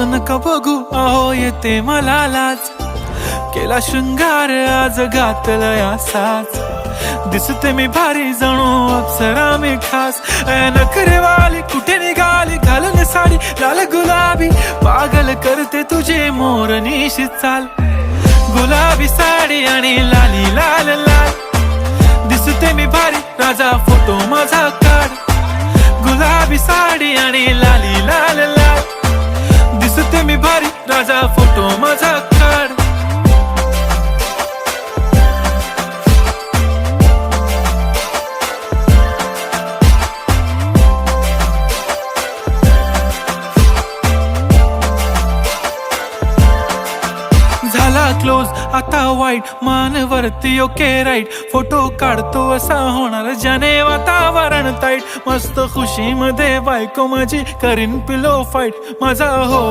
नका बघू अहो येते मला लाज, केला शृंगार आज घातलाय असाच, दिसते मी भारी जणू अप्सरा मी खास, नखरेवाली कुठे निघाली घालून साडी लाल गुलाबी, पागल करते तुझे मोरनीशी चाल, गुलाबी साडी आणि लाली लाल लाल, दिसते मी भारी राजा फोटो माझा काढ, गुलाबी साडी आणि लाली लाल लाल, दिसते मी भारी राजा फोटो माझा काढ. झाला क्लोज आता वाईट मानवरती ओके राईट, फोटो काढतो असा होणार ज्याने वातावरण ताईट, मस्त खुशी मध्ये बायको माझी करीन पिलो फाईट, माझा हो